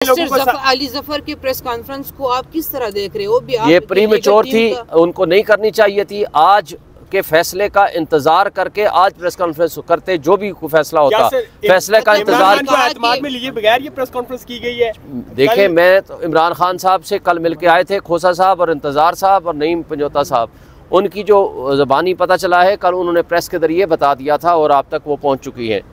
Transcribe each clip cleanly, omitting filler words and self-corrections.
अली जफर के press conference को आप किस तरह देख रहे हो? ये प्रीमेच्योर थी, उनको नहीं करनी चाहिए थी। आज के फैसले का इंतजार करके आज प्रेस कॉन्फ्रेंस करते, जो भी फैसला होता फैसले का इंतजार में लिए बगैर ये प्रेस कॉन्फ्रेंस की गई है। देखें, मैं तो इमरान खान साहब से कल मिलके आए थे, खोसा साहब और इंतजार साहब और नईम पंजोता साहब। उनकी जो ज़बानी पता चला है, कल उन्होंने प्रेस के जरिए बता दिया था और आप तक वो पहुँच चुकी है।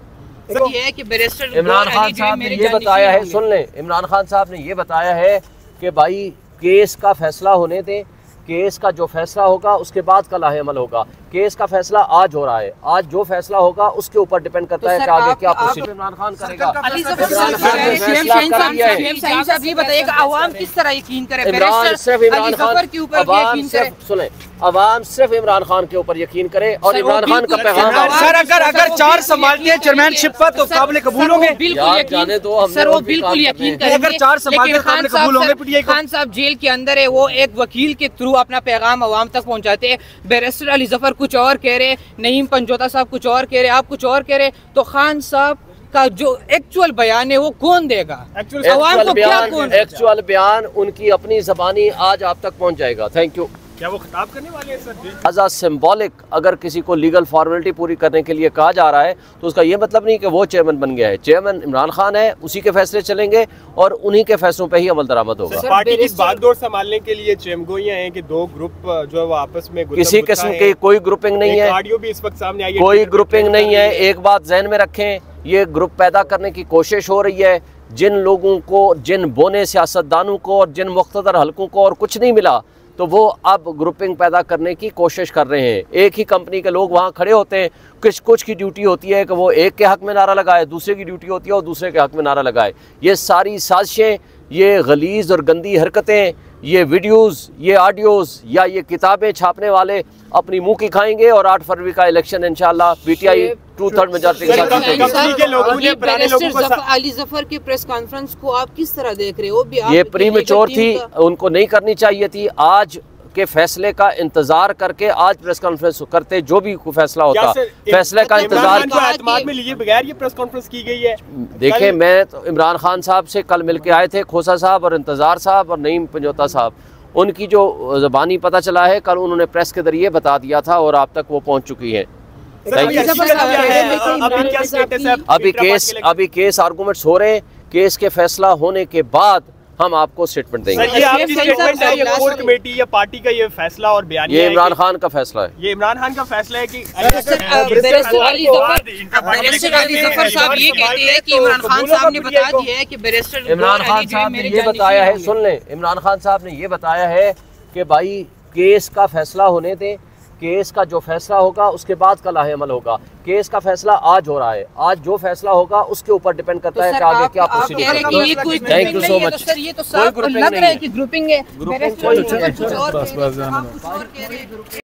इमरान खान साहब ने ये बताया है, सुन लें, इमरान खान साहब ने ये बताया है कि भाई केस का फैसला होने दें, केस का जो फैसला होगा उसके बाद का लाहे अमल होगा। केस का फैसला आज हो रहा है, आज जो फैसला होगा उसके ऊपर डिपेंड करता है कि आगे क्या प्रोसीजर इमरान खान करेगा। ये बताइएगा अवाम किस तरह यकीन करे? सिर्फ इमरान खान के ऊपर सुने, अवाम सिर्फ इमरान खान के ऊपर यकीन करे और इमरान खान का पैगाम। सर अगर चार संभालते हैं चेयरमैनशिप पर तो काबिल कबूल होंगे। जाने दो, सर वो बिल्कुल यकीन करेंगे। अगर चार संभालते काबिल कबूल होंगे। खान साहब जेल के अंदर है, वो एक वकील के थ्रू अपना पैगाम अवाम तक पहुंचाते हैं। बैरिस्टर अली जफर कुछ और कह रहे, नईम पंजोता साहब कुछ और कह रहे, आप कुछ और कह रहे, तो खान साहब का जो एक्चुअल बयान है वो कौन देगा? एक्चुअल बयान उनकी अपनी ज़बानी आज आप तक पहुंच जाएगा। Thank you. क्या वो खिताब करने वाले हैं सर? एज अ सिंबॉलिक अगर किसी को लीगल फॉर्मेलिटी पूरी करने के लिए कहा जा रहा है तो उसका ये मतलब नहीं कि वो चेयरमैन बन गया है। चेयरमैन इमरान खान है, उसी के फैसले चलेंगे और उन्हीं के फैसलों पे ही अमल दरामद होगा। पार्टी की बागडोर संभालने के लिए चेमगोइयां हैं कि दो ग्रुप जो है वो आपस में किसी किस्म की कोई ग्रुपिंग नहीं है, ऑडियो भी इस वक्त सामने आई है, कोई ग्रुपिंग नहीं है। एक बात जहन में रखें, ये ग्रुप पैदा करने की कोशिश हो रही है। जिन लोगों को, जिन बोने सियासतदानों को और जिन मुख्तदर हलकों को और कुछ नहीं मिला तो वो अब ग्रुपिंग पैदा करने की कोशिश कर रहे हैं। एक ही कंपनी के लोग वहाँ खड़े होते हैं, कुछ की ड्यूटी होती है कि वो एक के हक में नारा लगाए, दूसरे की ड्यूटी होती है और दूसरे के हक में नारा लगाए। ये सारी साजिशें, ये गलीज़ और गंदी हरकतें, ये वीडियोस, ये ऑडियोज़ या ये किताबें छापने वाले अपनी मुंह की खाएंगे और 8 फरवरी का इलेक्शन इंशाल्लाह पीटीआई 2/3 मेजॉरिटी के साथ। अली जफर के प्रेस कॉन्फ्रेंस को आप किस तरह देख रहे हो? ये प्रीमेच्योर थी, उनको नहीं करनी चाहिए थी। आज के फैसले का इंतजार करके आज प्रेस कॉन्फ्रेंस करते, जो भी फैसला होता फैसले का इंतजार में लिए बगैर ये प्रेस कॉन्फ्रेंस की गई है। देखें, मैं तो इमरान खान साहब से कल मिलके आए थे, खोसा साहब और इंतजार साहब और नईम पंजोता साहब। उनकी जो ज़बानी पता चला है, कल उन्होंने प्रेस के जरिए बता दिया था और आप तक वो पहुँच चुकी है। अभी केस आर्गूमेंट्स हो रहे हैं। केस के फैसला होने के बाद हम आपको स्टेटमेंट देंगे। ये आपकी स्टेटमेंट है, ये कोर कमेटी या पार्टी का ये फैसला और बयान? ये इमरान खान का फैसला है। ये इमरान खान का फैसला है कि बैरिस्टर अली जफर साहब ये कहते हैं कि इमरान खान साहब ने बता दिया है कि बैरिस्टर इमरान खान साहब ने ये बताया है, सुन लें, इमरान खान साहब ने ये बताया है कि भाई केस का फैसला होने दें, केस का जो फैसला होगा उसके बाद का लाहे अमल होगा। केस का फैसला आज हो रहा है, आज जो फैसला होगा उसके ऊपर डिपेंड करता है कि आगे क्या प्रोसीजर होगा। Thank you so much. ये तो लग रहा है कि ग्रुपिंग है।